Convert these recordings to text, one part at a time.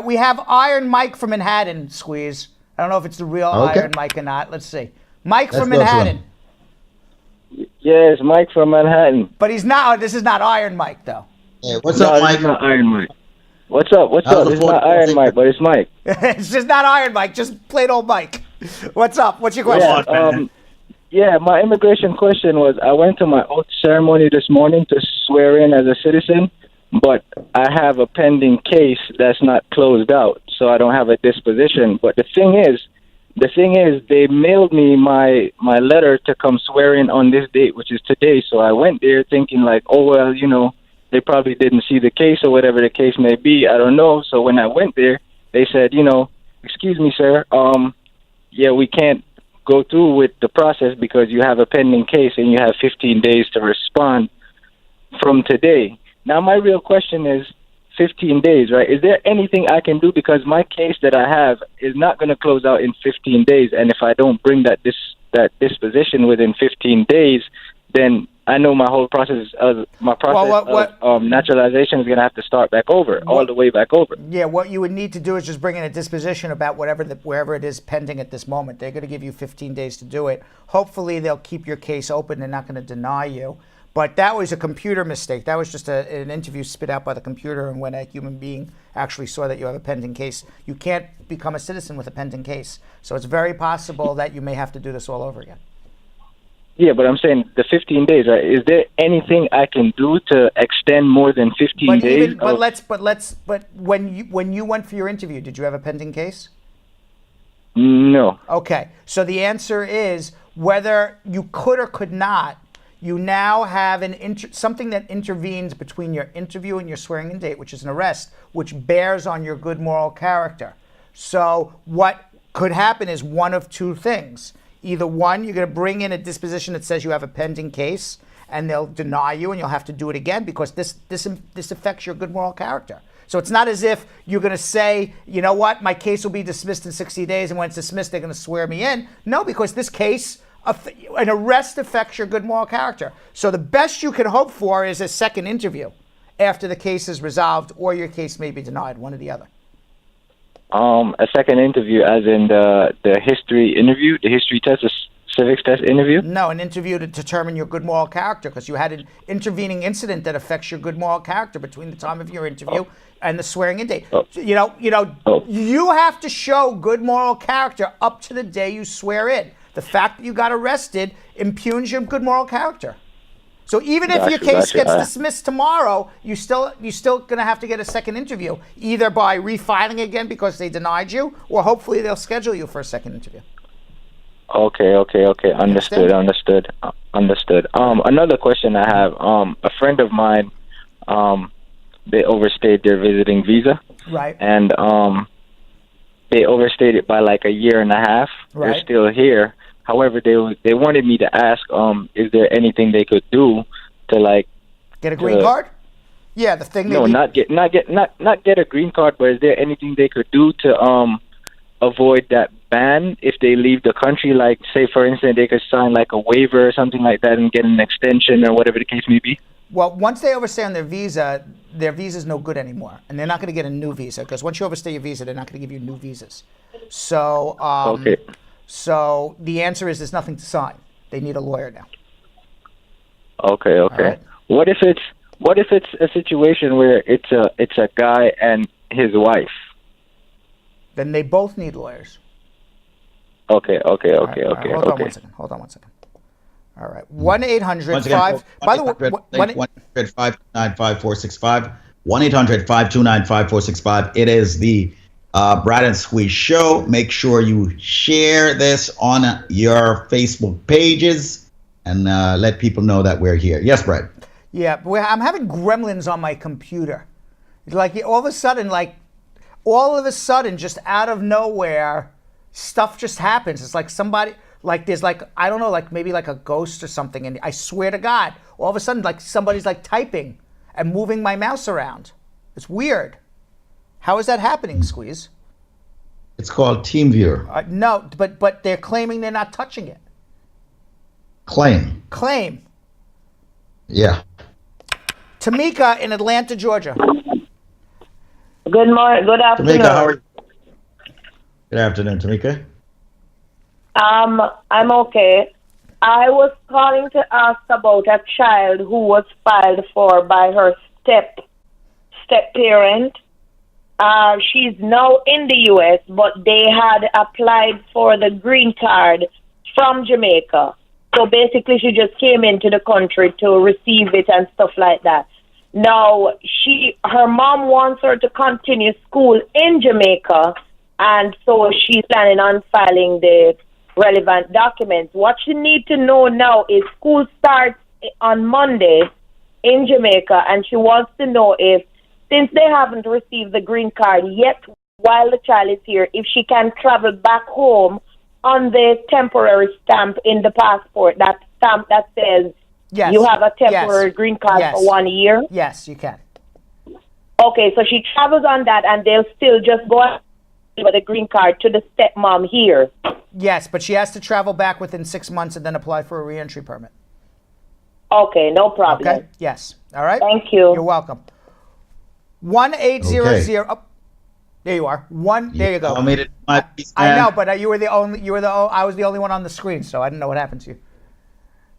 We have Iron Mike from Manhattan, Squeeze. I don't know if it's the real Iron Mike or not. Let's see. Mike from Manhattan. Yes, Mike from Manhattan. But he's not. This is not Iron Mike, though. Hey, what's up, Mike? This is not Iron Mike. What's up? This is not Iron Mike, but it's Mike. It's just not Iron Mike. Just plain old Mike. What's up? What's your question? Yeah, my immigration question was, I went to my oath ceremony this morning to swear in as a citizen, but I have a pending case that's not closed out, so I don't have a disposition. But the thing is, they mailed me my letter to come swear in on this date, which is today. So I went there thinking like, oh, well, you know, they probably didn't see the case or whatever the case may be. I don't know. So when I went there, they said, you know, excuse me, sir, yeah, we can't go through with the process because you have a pending case and you have 15 days to respond from today. Now, my real question is 15 days, right? Is there anything I can do? Because my case that I have is not going to close out in 15 days. And if I don't bring that disposition within 15 days, then I know my whole process, of naturalization is going to have to start back over, all the way back over. Yeah, what you would need to do is just bring in a disposition about wherever it is pending at this moment. They're going to give you 15 days to do it. Hopefully, they'll keep your case open. They're not going to deny you. But that was a computer mistake. That was just an interview spit out by the computer, and when a human being actually saw that you have a pending case. You can't become a citizen with a pending case. So it's very possible that you may have to do this all over again. Yeah, but I'm saying the 15 days, right? Is there anything I can do to extend more than 15 days? But when you went for your interview, did you have a pending case? No. Okay. So the answer is whether you could or could not, you now have something that intervenes between your interview and your swearing-in date, which is an arrest, which bears on your good moral character. So what could happen is one of two things. Either one, you're going to bring in a disposition that says you have a pending case, and they'll deny you, and you'll have to do it again because this affects your good moral character. So it's not as if you're going to say, you know what, my case will be dismissed in 60 days, and when it's dismissed, they're going to swear me in. No, because this case, an arrest affects your good moral character. So the best you can hope for is a second interview after the case is resolved, or your case may be denied, one or the other. A second interview, as in the history interview, the history test, the civics test interview? No, an interview to determine your good moral character, because you had an intervening incident that affects your good moral character between the time of your interview and the swearing-in date. You have to show good moral character up to the day you swear in. The fact that you got arrested impugns your good moral character. So even if your case gets dismissed tomorrow, you're still going to have to get a second interview, either by refiling again because they denied you, or hopefully they'll schedule you for a second interview. Okay. Understood. Another question I have. A friend of mine, they overstayed their visiting visa. Right. And they overstayed it by like a year and a half. Right. They're still here. However, they wanted me to ask, is there anything they could do to like get a green card? Yeah, the thing. No, not get a green card, but is there anything they could do to avoid that ban if they leave the country? Like, say for instance, they could sign like a waiver or something like that and get an extension or whatever the case may be. Well, once they overstay on their visa's no good anymore, and they're not going to get a new visa because once you overstay your visa, they're not going to give you new visas. So. Okay. So the answer is there's nothing to sign. They need a lawyer now. Okay. Right. What if it's a situation where it's a guy and his wife? Then they both need lawyers. Okay. Hold on one second. All right. 1-800-5. By the way, 1-800-529-5465. 1-800-529-5465. It is the Brad and Squeeze Show. Make sure you share this on your Facebook pages and let people know that we're here. Yes, Brad. Yeah, I'm having gremlins on my computer. Like all of a sudden, just out of nowhere, stuff just happens. It's like somebody, like there's like, I don't know, like maybe like a ghost or something. And I swear to God, all of a sudden, like somebody's like typing and moving my mouse around. It's weird. How is that happening, Squeeze? It's called TeamViewer. No, but they're claiming they're not touching it. Claim. Yeah. Tamika in Atlanta, Georgia. Good morning. Good afternoon. Tamika, how are you? Good afternoon, Tamika. I'm okay. I was calling to ask about a child who was filed for by her step parent. She's now in the U.S., but they had applied for the green card from Jamaica. So basically, she just came into the country to receive it and stuff like that. Now, her mom wants her to continue school in Jamaica, and so she's planning on filing the relevant documents. What she needs to know now is school starts on Monday in Jamaica, and she wants to know if, since they haven't received the green card yet while the child is here, if she can travel back home on the temporary stamp in the passport, that stamp that says you have a temporary green card for 1 year. Yes, you can. Okay, so she travels on that, and they'll still just go with a green card to the stepmom here. Yes, but she has to travel back within 6 months and then apply for a reentry permit. Okay, no problem. Okay, yes. All right? Thank you. You're welcome. 1-800. Oh, there you are. There you go. I know, but I was the only one on the screen, so I didn't know what happened to you.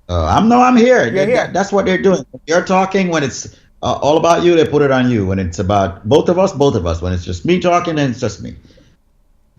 I'm here. You're here. That's what they're doing. You're talking when it's all about you, they put it on you. When it's about both of us. When it's just me talking, then it's just me.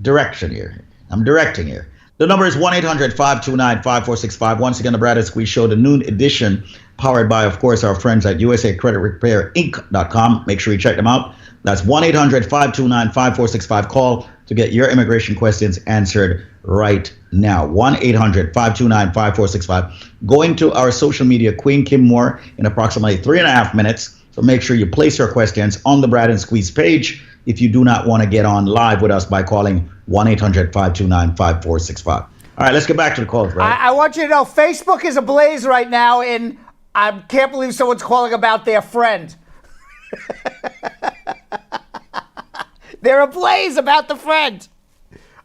Direction here. I'm directing here. The number is 1-800-529-5465. Once again, the Brad and Squeeze Show, the noon edition, powered by, of course, our friends at usacreditrepairinc.com. Make sure you check them out. That's 1-800-529-5465. Call to get your immigration questions answered right now. 1-800-529-5465. Going to our social media, Queen Kim Moore, in approximately 3.5 minutes. So make sure you place your questions on the Brad and Squeeze page if you do not want to get on live with us by calling 1-800-529-5465. All right, let's get back to the calls, Brad. I want you to know Facebook is ablaze right now, and I can't believe someone's calling about their friend. They're ablaze about the friend.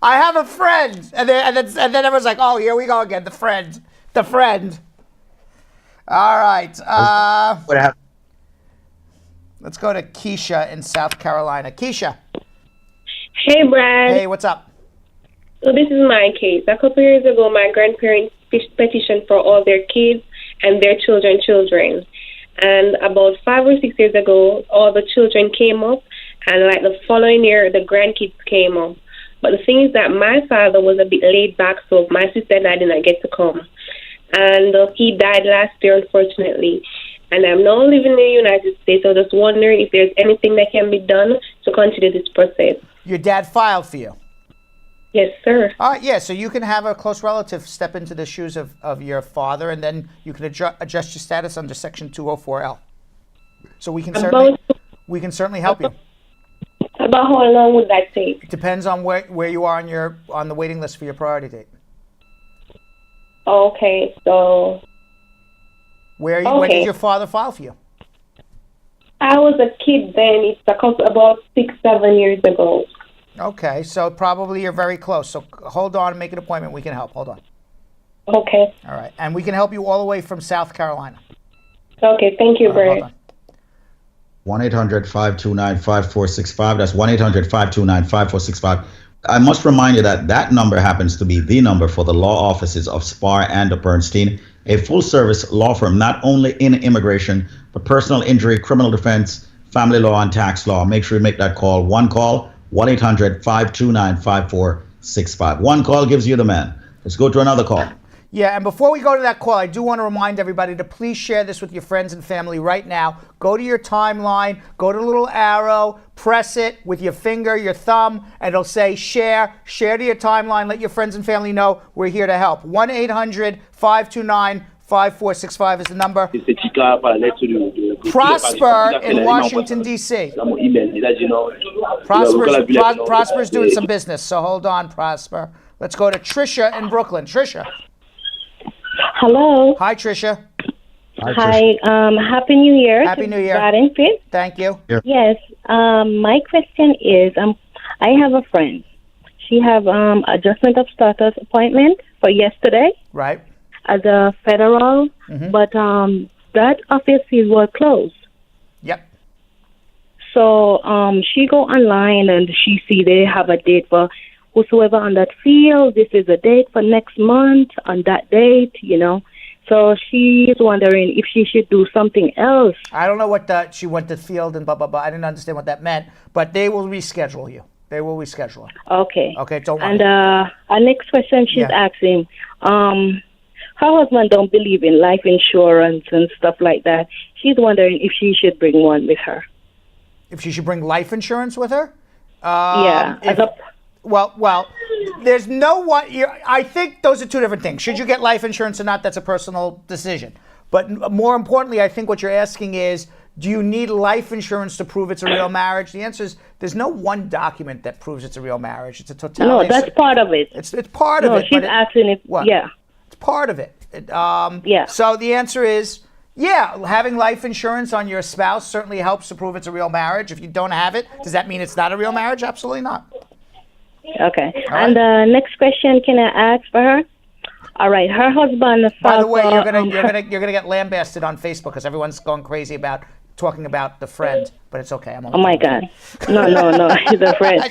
I have a friend. And then everyone's like, oh, here we go again, the friend. All right. What happened? Let's go to Keisha in South Carolina. Keisha. Hey, Brad. Hey, what's up? So this is my case. A couple years ago, my grandparents petitioned for all their kids and their children. And about 5 or 6 years ago, all the children came up, and like the following year, the grandkids came up. But the thing is that my father was a bit laid back, so my sister and I did not get to come. And he died last year, unfortunately. And I'm now living in the United States, so just wondering if there's anything that can be done to continue this process. Your dad filed for you? Yes, sir. All right, yeah, so you can have a close relative step into the shoes of your father, and then you can adjust your status under Section 204L. So we can certainly help you. About how long would that take? It depends on where you are on the waiting list for your priority date. Okay, so... When did your father file for you? I was a kid then. It's about 6-7 years ago. Okay, so probably you're very close. So hold on and make an appointment. We can help. Hold on. Okay. All right. And we can help you all the way from South Carolina. Okay, thank you, Brad. 1-800-529-5465. That's 1-800-529-5465. I must remind you that number happens to be the number for the law offices of Spar and Bernstein, a full-service law firm not only in immigration, but personal injury, criminal defense, family law, and tax law. Make sure you make that call. One call, 1-800-529-5465. One call gives you the man. Let's go to another call. Yeah, and before we go to that call, I do want to remind everybody to please share this with your friends and family right now. Go to your timeline, go to the little arrow, press it with your finger, your thumb, and it'll say share. Share to your timeline. Let your friends and family know we're here to help. 1-800-529-5465 is the number. Prosper in Washington, D.C. Prosper's doing some business, so hold on, Prosper. Let's go to Trisha in Brooklyn. Trisha. Hello. Hi, Trisha. Hi. Happy New Year. Happy New Year. Brad and Fit. Thank you. Yes. My question is, I have a friend. She have adjustment of status appointment for yesterday. Right. As a federal, but that office was closed. Yep. So she go online and she see they have a date for whosoever on that field. This is a date for next month on that date, So she's wondering if she should do something else. I don't know what she went to field and blah, blah, blah. I didn't understand what that meant, but they will reschedule you. They will reschedule. Okay. Okay, don't worry. And our next question she's asking, her husband don't believe in life insurance and stuff like that. She's wondering if she should bring one with her. If she should bring life insurance with her? Well, there's no one. I think those are two different things. Should you get life insurance or not? That's a personal decision. But more importantly, I think what you're asking is, do you need life insurance to prove it's a real marriage? The answer is there's no one document that proves it's a real marriage. It's a totality. No, that's part of it. It's part of it. No, she's asking if, It's part of it. So the answer is, having life insurance on your spouse certainly helps to prove it's a real marriage. If you don't have it, does that mean it's not a real marriage? Absolutely not. Okay. And next question, can I ask for her? All right. Her husband. By the way, you're gonna get lambasted on Facebook because everyone's going crazy about talking about the friend, but it's okay. Oh my God. No. He's a friend.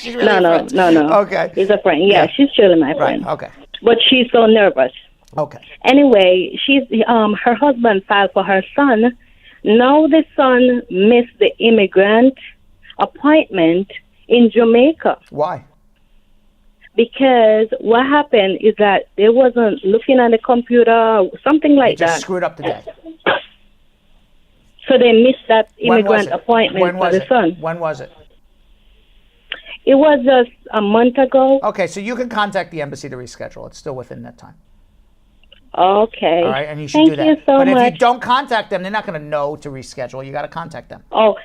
No. Okay. He's a friend. Yeah, she's surely my friend. Right. Okay. But she's so nervous. Okay. Anyway, she's her husband filed for her son. Now the son missed the immigrant appointment in Jamaica. Why? Because what happened is that they wasn't looking at the computer, something like that. They just screwed up the day. So they missed that immigrant appointment for the son. When was it? It was just a month ago. Okay, so you can contact the embassy to reschedule. It's still within that time. Okay. All right, and you should do that. Thank you so much. But if you don't contact them, they're not going to know to reschedule. You got to contact them. Oh,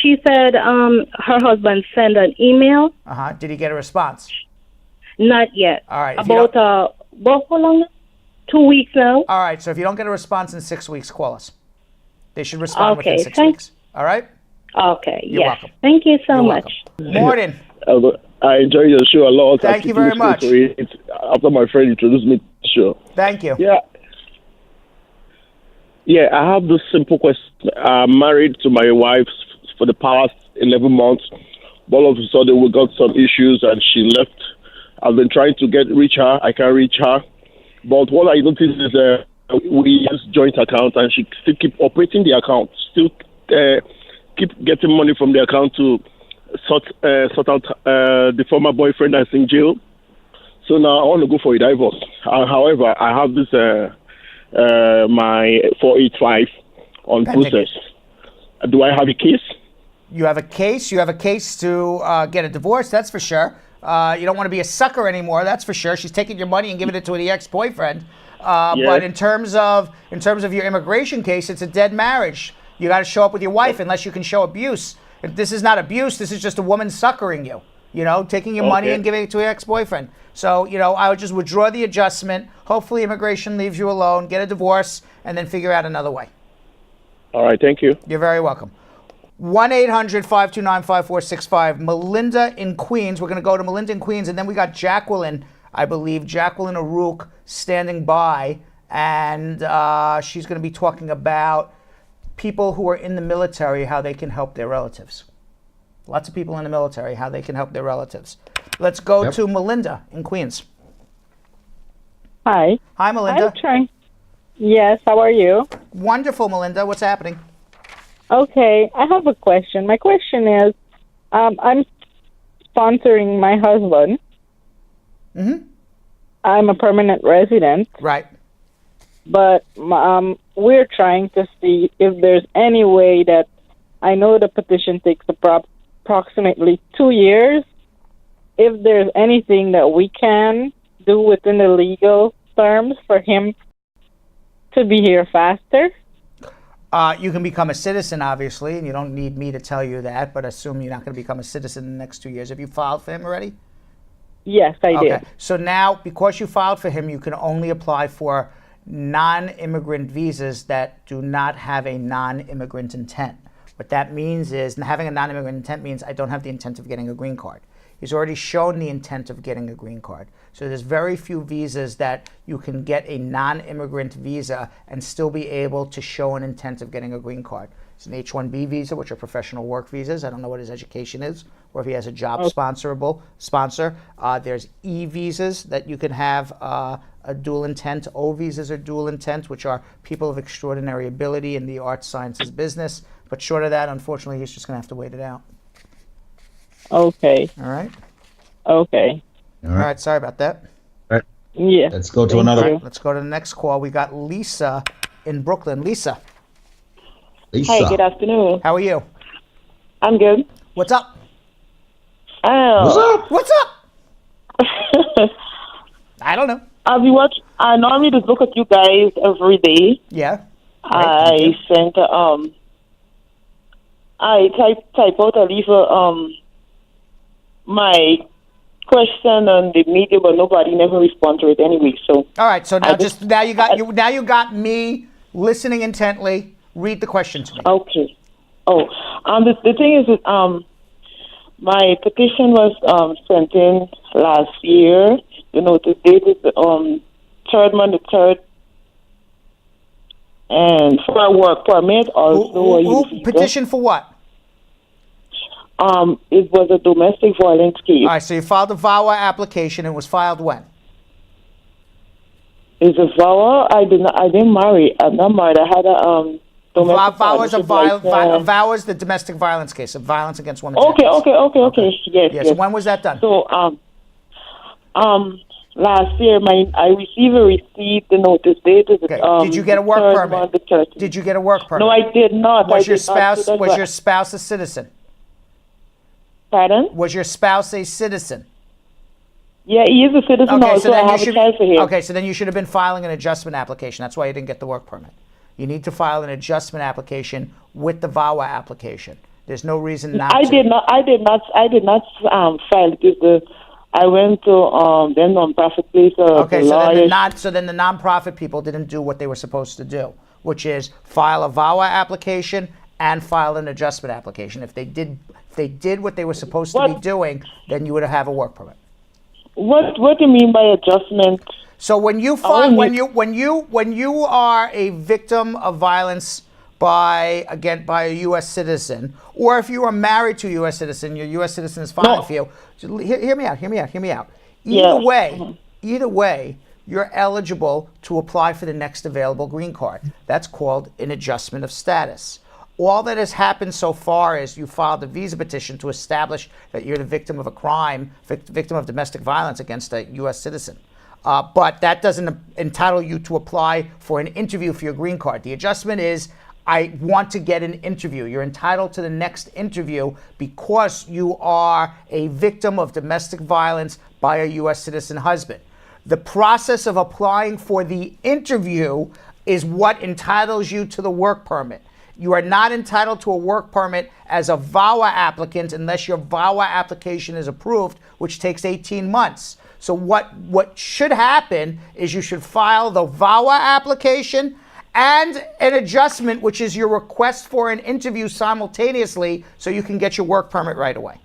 she said her husband sent an email. Did he get a response? Not yet. All right. About how long? 2 weeks now. All right. So if you don't get a response in 6 weeks, call us. They should respond within 6 weeks. All right. Okay. You're welcome. Thank you so much. Morning. I enjoy your show a lot. Thank you very much. After my friend introduced me to the show. Thank you. Yeah, I have this simple question. I'm married to my wife for the past 11 months. All of a sudden, we got some issues and she left. I've been trying to reach her. I can't reach her. But what I noticed is we use joint account and she still keep operating the account, still keep getting money from the account to sort out the former boyfriend that's in jail. So now I want to go for a divorce. However, I have this my 485 on process. Do I have a case? You have a case. You have a case to get a divorce. That's for sure. You don't want to be a sucker anymore. That's for sure. She's taking your money and giving it to the ex-boyfriend. But in terms of your immigration case, it's a dead marriage. You got to show up with your wife unless you can show abuse. If this is not abuse. This is just a woman suckering you. Taking your money and giving it to your ex-boyfriend. So, I would just withdraw the adjustment. Hopefully immigration leaves you alone, get a divorce, and then figure out another way. All right, thank you. You're very welcome. 1-800-529-5465. Melinda in Queens. We're going to go to Melinda in Queens, and then we got Jacqueline, I believe, Jacqueline Arouk standing by, and she's going to be talking about people who are in the military, how they can help their relatives. Lots of people in the military, how they can help their relatives. Let's go to Melinda in Queens. Hi. Hi, Melinda. I'm trying. Yes, how are you? Wonderful, Melinda. What's happening? Okay, I have a question. My question is, I'm sponsoring my husband. Mm-hmm. I'm a permanent resident. Right. But we're trying to see if there's any way that I know the petition takes approximately 2 years. If there's anything that we can do within the legal terms for him to be here faster. You can become a citizen, obviously, and you don't need me to tell you that, but assume you're not going to become a citizen in the next 2 years. Have you filed for him already? Yes, I did. So now, because you filed for him, you can only apply for non-immigrant visas that do not have a non-immigrant intent. What that means is, having a non-immigrant intent means I don't have the intent of getting a green card. He's already shown the intent of getting a green card. So there's very few visas that you can get a non-immigrant visa and still be able to show an intent of getting a green card. It's an H-1B visa, which are professional work visas. I don't know what his education is, or if he has a job sponsor. There's E-visas that you can have a dual intent. O visas are dual intent, which are people of extraordinary ability in the arts, sciences, business. But short of that, unfortunately, he's just going to have to wait it out. Okay. All right? Okay. All right, sorry about that. Yeah. Let's go to another. Let's go to the next call. We got Lisa in Brooklyn. Lisa, Lisa. Hi, good afternoon. how are you? I'm good. What's up? What's up? What's up? I don't know. I normally just look at you guys every day. Yeah. I sent I type out a leave my question on the media, but nobody never respond to it anyway. So All right. So now you got me listening intently. Read the question to me. okay. The thing is that my petition was sent in last year. The date is third month, the third, and for a work permit also. Who petition for what? It was a domestic violence case. All right. So you filed a VAWA application. It was filed when? Is a VAWA? I didn't marry. I'm not married. I had a domestic VAWA is the domestic violence case of violence against women. Okay. Yes. So when was that done? So last year I received a receipt. The notice dated. Okay. Did you get a work permit? Did you get a work permit? No, I did not. Was your spouse a citizen? Pardon? Was your spouse a citizen? Yeah, he is a citizen also. I have a child for him. Okay, so then you should have been filing an adjustment application. That's why you didn't get the work permit. You need to file an adjustment application with the VAWA application. There's no reason not to. I did not file because I went to the non-profit place. Okay, so then the non-profit people didn't do what they were supposed to do, which is file a VAWA application and file an adjustment application. If they did what they were supposed to be doing, then you would have a work permit. What do you mean by adjustment? So when you file, when you are a victim of violence by a U.S. citizen, or if you are married to a U.S. citizen, your U.S. citizen is filing for you. So hear me out. Either way, you're eligible to apply for the next available green card. That's called an adjustment of status. All that has happened so far is you filed a visa petition to establish that you're the victim of a crime, victim of domestic violence against a U.S. citizen. But that doesn't entitle you to apply for an interview for your green card. The adjustment is, I want to get an interview. You're entitled to the next interview because you are a victim of domestic violence by a U.S. citizen husband. The process of applying for the interview is what entitles you to the work permit. You are not entitled to a work permit as a VAWA applicant unless your VAWA application is approved, which takes 18 months. So what should happen is you should file the VAWA application and an adjustment, which is your request for an interview simultaneously, so you can get your work permit right away.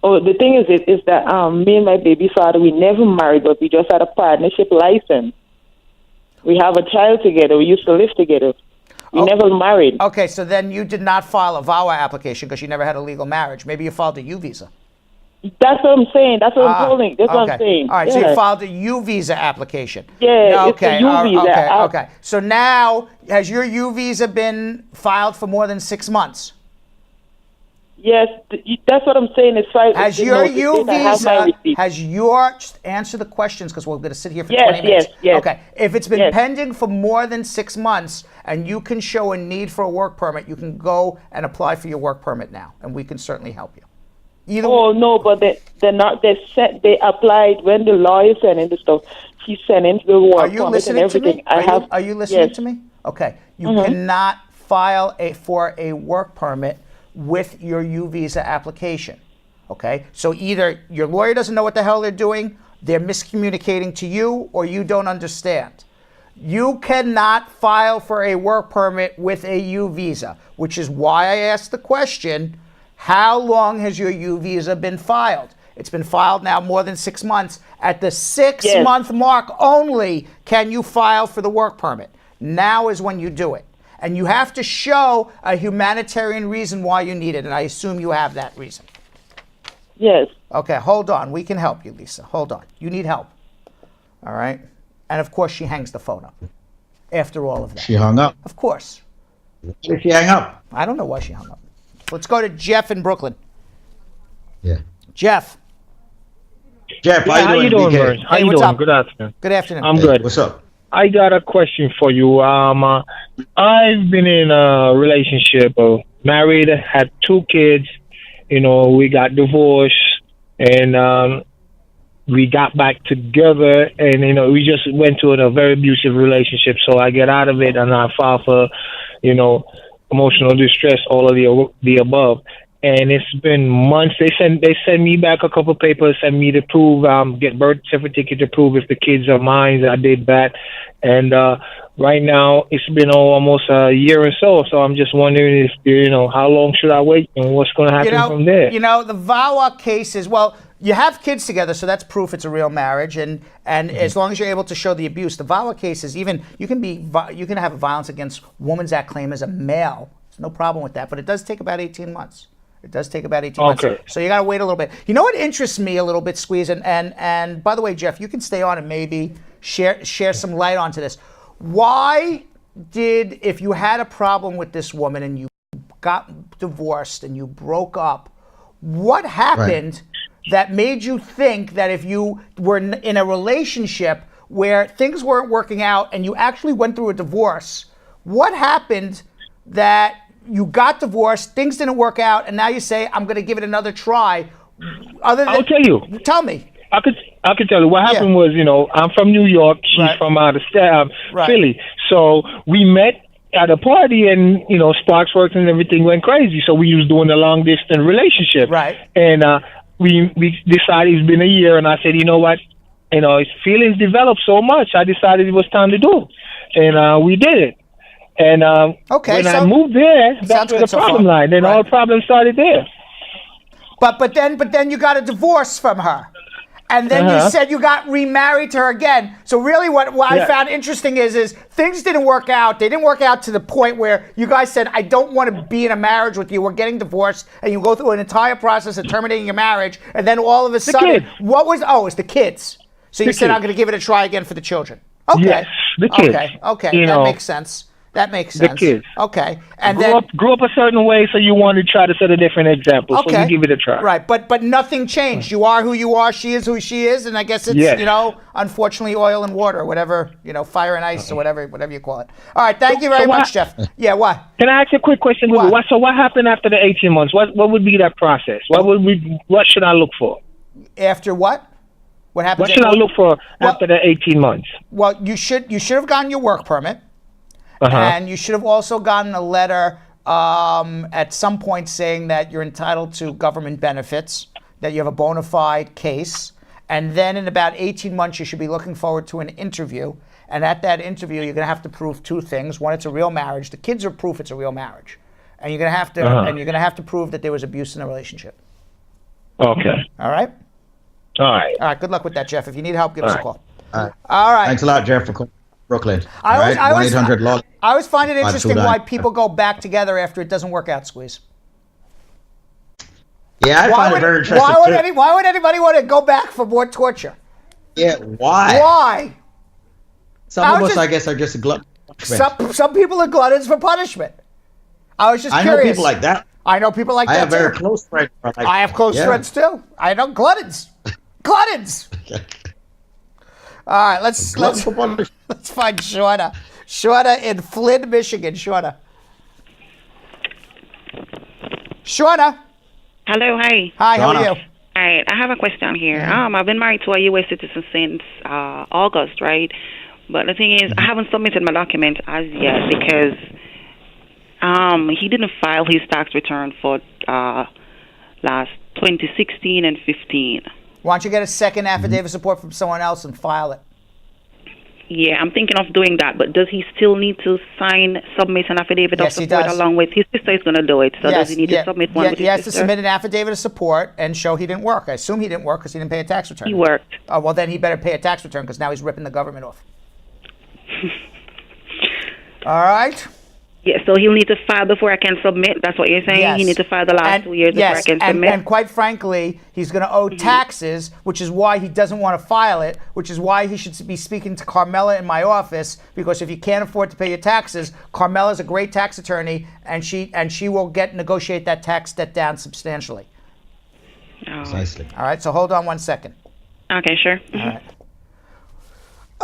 Oh, the thing is that me and my baby father, we never married, but we just had a partnership license. We have a child together. We used to live together. We never married. Okay, so then you did not file a VAWA application because you never had a legal marriage. Maybe you filed a U visa. That's what I'm saying. That's what I'm holding. That's what I'm saying. All right, so you filed a U visa application. Yeah, okay, it's a U visa. Okay. So now, has your U visa been filed for more than 6 months? Yes, that's what I'm saying. It's filed. Has your U visa? Just answer the questions because we're going to sit here for 20 minutes. Yes. Okay. If it's been pending for more than 6 months and you can show a need for a work permit, you can go and apply for your work permit now, and we can certainly help you. No, but they're not. They applied when the lawyer sent in the stuff. He sent in the work permit and everything. Are you listening to me? Okay. You cannot file for a work permit with your U visa application. Okay. So either your lawyer doesn't know what the hell they're doing, they're miscommunicating to you, or you don't understand. You cannot file for a work permit with a U visa, which is why I asked the question. How long has your U visa been filed? It's been filed now more than 6 months. At the 6-month mark only can you file for the work permit. Now is when you do it. And you have to show a humanitarian reason why you need it. And I assume you have that reason. Yes. Okay, hold on. We can help you, Lisa. Hold on. You need help. All right? And of course, she hangs the phone up after all of that. She hung up. Of course. Why did she hang up? I don't know why she hung up. Let's go to Jeff in Brooklyn. Yeah. Jeff. Jeff, How you doing, Burns? How you what's doing? up? Good afternoon. Good afternoon. I'm Hey, good. what's up? I got a question for you. I've been in a relationship, married, had 2 kids. You know, we got divorced, and we got back together, and you know, we just went to a very abusive relationship. So I get out of it, and I file for, you know, emotional distress, all of the above. And it's been months. They send me back a couple papers, send me to prove, get birth certificate to prove if the kids are mine. I did that, and right now it's been almost a year or so. So I'm just wondering if you know how long should I wait and what's going to happen from there. You know, the VAWA case is, well, you have kids together, so that's proof it's a real marriage, and as long as you're able to show the abuse, the VAWA case is even you can have a Violence Against Women's Act claim as a male. There's no problem with that, but it does take about 18 months. It does take about 18 months. So you got to wait a little bit. You know what interests me a little bit, Squeeze, and by the way, Jeff, you can stay on and maybe share some light onto this. Why did, if you had a problem with this woman and you got divorced and you broke up, what happened that made you think that if you were in a relationship where things weren't working out and you actually went through a divorce, what happened that you got divorced, things didn't work out, and now you say, I'm going to give it another try? I'll tell you. Tell me. I could tell you what happened was, you know, I'm from New York. She's from out of Philly. So we met at a party, and you know, sparks worked and everything went crazy. So we was doing a long distance relationship. Right. And we decided it's been a year, and I said, you know what, you know, his feelings developed so much. I decided it was time to do it, and we did it. And when I moved there, that's where the problem lied. Then all the problems started there. But then you got a divorce from her. And then you said you got remarried to her again. So really what I found interesting is things didn't work out. They didn't work out to the point where you guys said, I don't want to be in a marriage with you. We're getting divorced. And you go through an entire process of terminating your marriage. And then all of a sudden, it's the kids. So you said, I'm going to give it a try again for the children. Okay. Yes, the kids. Okay. That makes sense. That makes sense. The kids. Okay. And grew up a certain way, so you want to try to set a different example. So you give it a try. Right, but nothing changed. You are who you are. She is who she is, and I guess it's you know, unfortunately, oil and water, whatever, you know, fire and ice or whatever you call it. All right, thank you very much, Jeff. Yeah, what? Can I ask you a quick question? So what happened after the 18 months? What would be that process? What should I look for? After what? What happened? What should I look for after the 18 months? Well, you should have gotten your work permit. And you should have also gotten a letter at some point saying that you're entitled to government benefits, that you have a bona fide case. And then in about 18 months, you should be looking forward to an interview. And at that interview, you're going to have to prove 2 things. One, it's a real marriage. The kids are proof it's a real marriage. And you're going to have to and you're going to have to prove that there was abuse in the relationship. Okay. All right? All right. All right. Good luck with that, Jeff. If you need help, give us a call. All right. All right. Thanks a lot, Jeff, for calling Brooklyn. I always 1-800-LAWLINK. I always find it interesting why people go back together after it doesn't work out, Squeeze. Yeah, I find it very interesting. Why would anybody want to go back for more torture? Yeah, why? Why? Some of us, I guess, are just gluttons. Some people are gluttons for punishment. I was just curious. I know people like that. I know people like that, I have very close friends. I have close friends, too. I know gluttons. Gluttons! All right, let's find Shauna. Shauna in Flint, Michigan. Shauna. Hello, hi. Hi, how are you? All right, I have a question here. I've been married to a U.S. citizen since August, right? But the thing is, I haven't submitted my document as yet because he didn't file his tax return for last 2016 and 15. Why don't you get a second affidavit of support from someone else and file it? Yeah, I'm thinking of doing that, but does he still need to submit an affidavit of support along with his sister is going to do it? So does he need to submit one with his sister? He has to submit an affidavit of support and show he didn't work. I assume he didn't work because he didn't pay a tax return. He worked. Oh, well, then he better pay a tax return because now he's ripping the government off. All right. Yeah, so he'll need to file before I can submit. That's what you're saying? Yes. He needs to file the last 2 years before I can submit? And quite frankly, he's going to owe taxes, which is why he doesn't want to file it, which is why he should be speaking to Carmela in my office, because if you can't afford to pay your taxes, Carmela's a great tax attorney, and she will negotiate that tax debt down substantially. Precisely. All right, so hold on 1 second. Okay, sure. All right.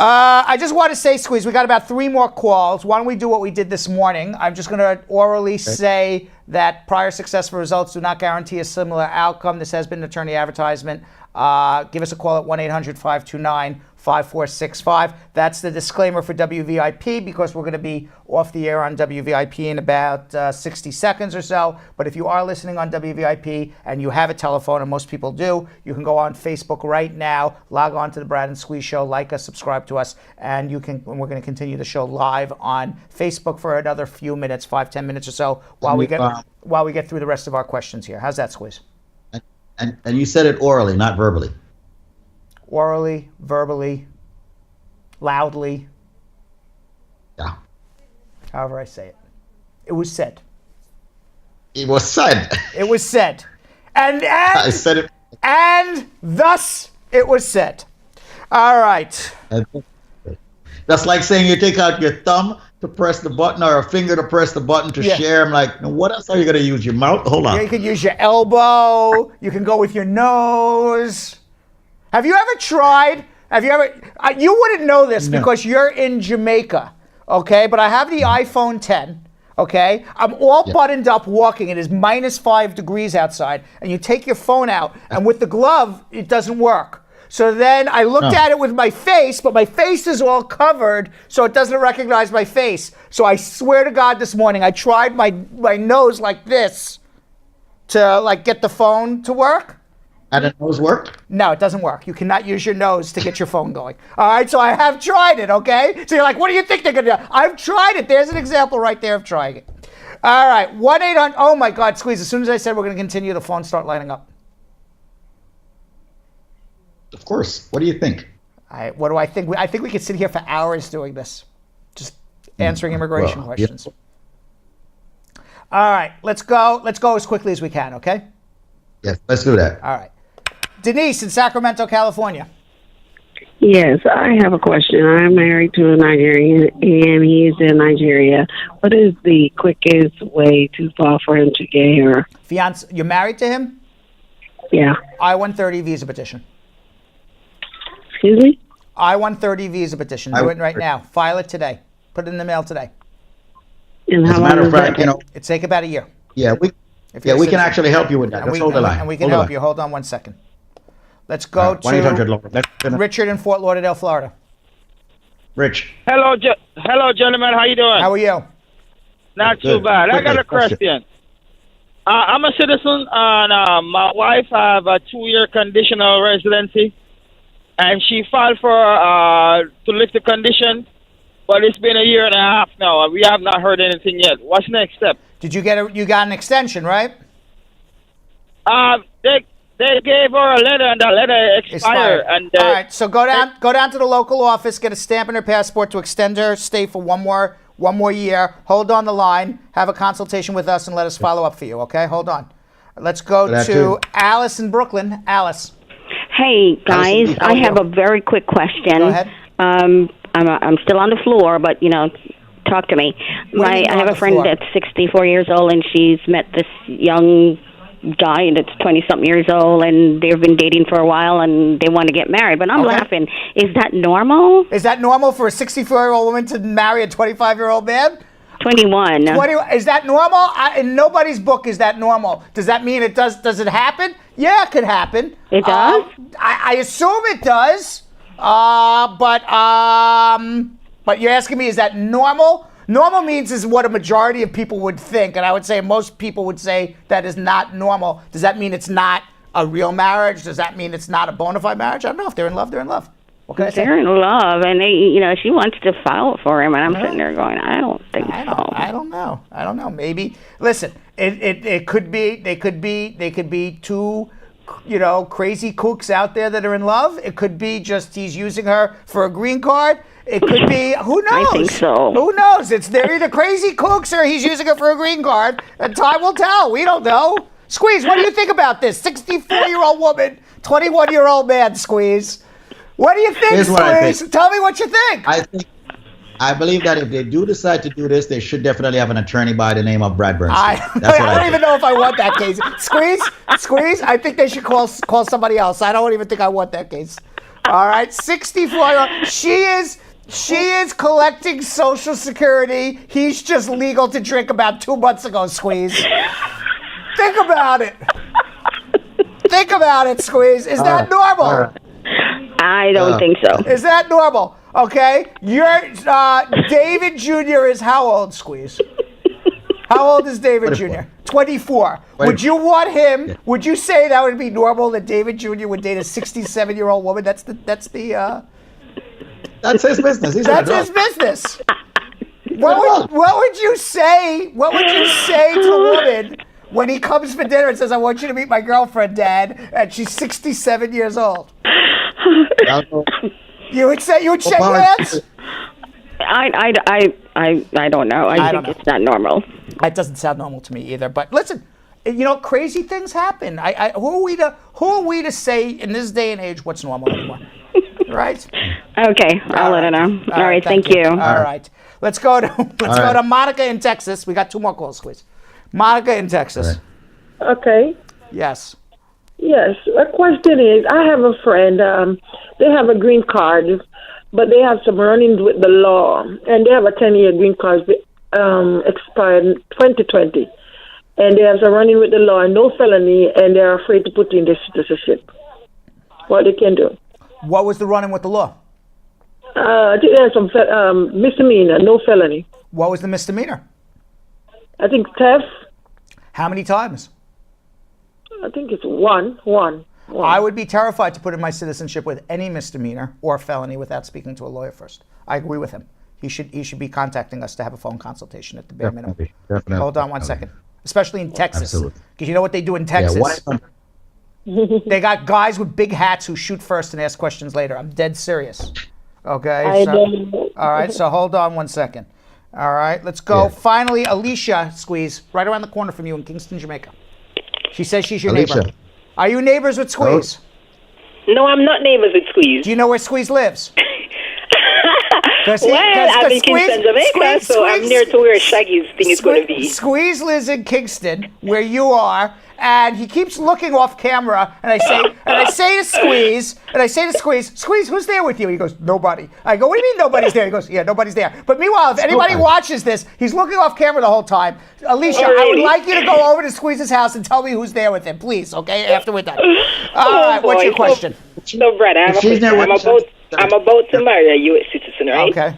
I just want to say, Squeeze, we got about 3 more calls. Why don't we do what we did this morning? I'm just going to orally say that prior successful results do not guarantee a similar outcome. This has been an attorney advertisement. Give us a call at 1-800-529-5465. That's the disclaimer for WVIP, because we're going to be off the air on WVIP in about 60 seconds or so. But if you are listening on WVIP and you have a telephone, and most people do, you can go on Facebook right now, log on to the Brad and Squeeze Show, like us, subscribe to us, and we're going to continue the show live on Facebook for another few minutes, 5-10 minutes or so, while we get through the rest of our questions here. How's that, Squeeze? And you said it orally, not verbally. Orally, verbally, loudly. Yeah. However I say it. It was said. It was said. It was said. And I said it. And thus it was said. All right. That's like saying you take out your thumb to press the button, or a finger to press the button to share. I'm like, what else are you going to use? Your mouth? Hold on. Yeah, you can use your elbow. You can go with your nose. Have you ever tried? You wouldn't know this because you're in Jamaica, okay? But I have the iPhone 10, okay? I'm all buttoned up walking. It is -5 degrees outside. And you take your phone out, and with the glove, it doesn't work. So then I looked at it with my face, but my face is all covered, so it doesn't recognize my face. So I swear to God, this morning, I tried my nose like this to get the phone to work. And the nose worked? No, it doesn't work. You cannot use your nose to get your phone going. All right, so I have tried it, okay? So you're like, what do you think they're going to do? I've tried it. There's an example right there of trying it. All right, 1-800, oh my God, Squeeze, as soon as I said we're going to continue, the phones start lighting up. Of course. What do you think? What do I think? I think we could sit here for hours doing this, just answering immigration questions. Yeah. All right, let's go as quickly as we can, okay? Yes, let's do that. All right. Denise in Sacramento, California. Yes, I have a question. I'm married to a Nigerian, and he's in Nigeria. What is the quickest way to file for him to get here? Fiance, you're married to him? Yeah. I-130 visa petition. Excuse me? I-130 visa petition. Do it right now. File it today. Put it in the mail today. And as a matter of fact, it take about a year. Yeah, we can actually help you with that. Let's hold the line. And we can help you. Hold on 1 second. Let's go to Richard in Fort Lauderdale, Florida. Rich. Hello, gentlemen. How you doing? How are you? Not too bad. I got a question. I'm a citizen, and my wife have a 2-year conditional residency, and she filed for to lift the condition, but it's been a year and a half now, and we have not heard anything yet. What's the next step? Did you you got an extension, right? They gave her a letter, and that letter expired. And all right, so go down to the local office, get a stamp in her passport to extend her stay for one more year. Hold on the line, have a consultation with us, and let us follow up for you. Okay, hold on. Let's go to Alice in Brooklyn. Alice. Hey guys, I have a very quick question. Go ahead. I'm still on the floor, but talk to me. I have a friend that's 64 years old, and she's met this young guy that's 20-something years old, and they've been dating for a while, and they want to get married. But I'm laughing. Is that normal? Is that normal for a 64-year-old woman to marry a 25-year-old man? 21. Is that normal? In nobody's book is that normal. Does that mean it does? Does it happen? Yeah, it could happen. It does? I assume it does. But you're asking me, is that normal? Normal means is what a majority of people would think, and I would say most people would say that is not normal. Does that mean it's not a real marriage? Does that mean it's not a bona fide marriage? I don't know. If they're in love, they're in love. What can I say? They're in love, and she wants to file for him, and I'm sitting there going, I don't think so. I don't know. Maybe. Listen, it could be. They could be two crazy kooks out there that are in love. It could be just he's using her for a green card. It could be, who knows? I think so. Who knows? They're either crazy kooks or he's using her for a green card, and time will tell. We don't know. Squeeze, what do you think about this? 64-year-old woman, 21-year-old man, Squeeze. What do you think, Here's what I Squeeze? Tell me what you think. I believe that if they do decide to do this, they should definitely have an attorney by the name of Brad Bernstein. I don't even know if I want that case. Squeeze, I think they should call somebody else. I don't even think I want that case. All right, 64-year-old. She is collecting Social Security. He's just legal to drink about 2 months ago, Squeeze. Think about it. Think about it, Squeeze. Is that normal? I don't think so. Is that normal? Okay. Your David Jr. is how old, Squeeze? How old is David 24. Jr.? 24. Would you want him? Yeah. Would you say that would be normal that David Jr. would date a 67-year-old woman? That's his business. That's his business. What would you say? What would you say to a woman when he comes for dinner and says, "I want you to meet my girlfriend, Dad," and she's 67 years old? You would shake hands? I don't know. I think it's not normal. That doesn't sound normal to me either. But listen, crazy things happen. Who are we to say in this day and age what's normal anymore? Right? Okay, I'll let her know. All right, thank you. All right. Let's go to Monica in Texas. We got 2 more calls, please. Monica in Texas. Right. Okay. Yes. Yes. The question is, I have a friend. They have a green card, but they have some run-ins with the law, and they have a 10-year green card expired in 2020, and they have some run-in with the law and no felony, and they're afraid to put in their citizenship. What they can do? What was the run-in with the law? I think there's some misdemeanor, no felony. What was the misdemeanor? I think theft. How many times? I think it's one. I would be terrified to put in my citizenship with any misdemeanor or felony without speaking to a lawyer first. I agree with him. He should be contacting us to have a phone consultation at the bare minimum. Definitely. Hold on one second. Especially in Texas. Absolutely. Because you know what they do in Texas? They got guys with big hats who shoot first and ask questions later. I'm dead serious. Okay? All right, so hold on one second. All right, let's go. Yeah. Finally, Alicia, Squeeze, right around the corner from you in Kingston, Jamaica. She says she's your neighbor. Are you neighbors with Squeeze? No, I'm not neighbors with Squeeze. Do you know where Squeeze lives? I'm in Kingston, Jamaica, so I'm near to where Shaggy's thing is going to be. Squeeze lives in Kingston, where you are, and he keeps looking off camera, and I say to Squeeze, Squeeze, who's there with you? He goes, nobody. I go, what do you mean nobody's there? He goes, yeah, nobody's there. But meanwhile, if anybody watches this, he's looking off camera the whole time. Alicia, I would like you to go over to Squeeze's house and tell me who's there with him, please, okay, after we're done. All right, what's your question? So, Brad, I'm about to marry a U.S. citizen, right? Okay.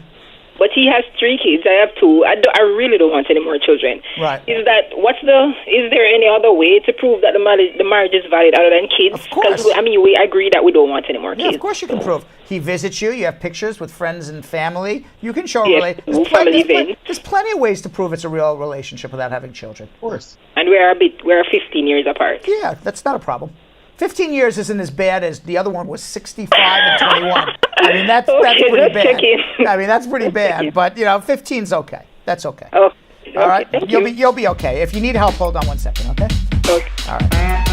But he has 3 kids. I have 2. I really don't want any more children. Right. Is there any other way to prove that the marriage is valid other than kids? Of course. Because we agree that we don't want any more kids. Yeah, of course you can prove. He visits you. You have pictures with friends and family. You can show there's plenty of ways to prove it's a real relationship without having children. Of course. And we're 15 years apart. Yeah, that's not a problem. 15 years isn't as bad as the other one was 65 and 21. I mean, that's pretty bad. I mean, that's pretty bad. But 15's okay. That's okay. Oh, all right. You'll be okay. If you need help, hold on one second. Okay. Okay. All right.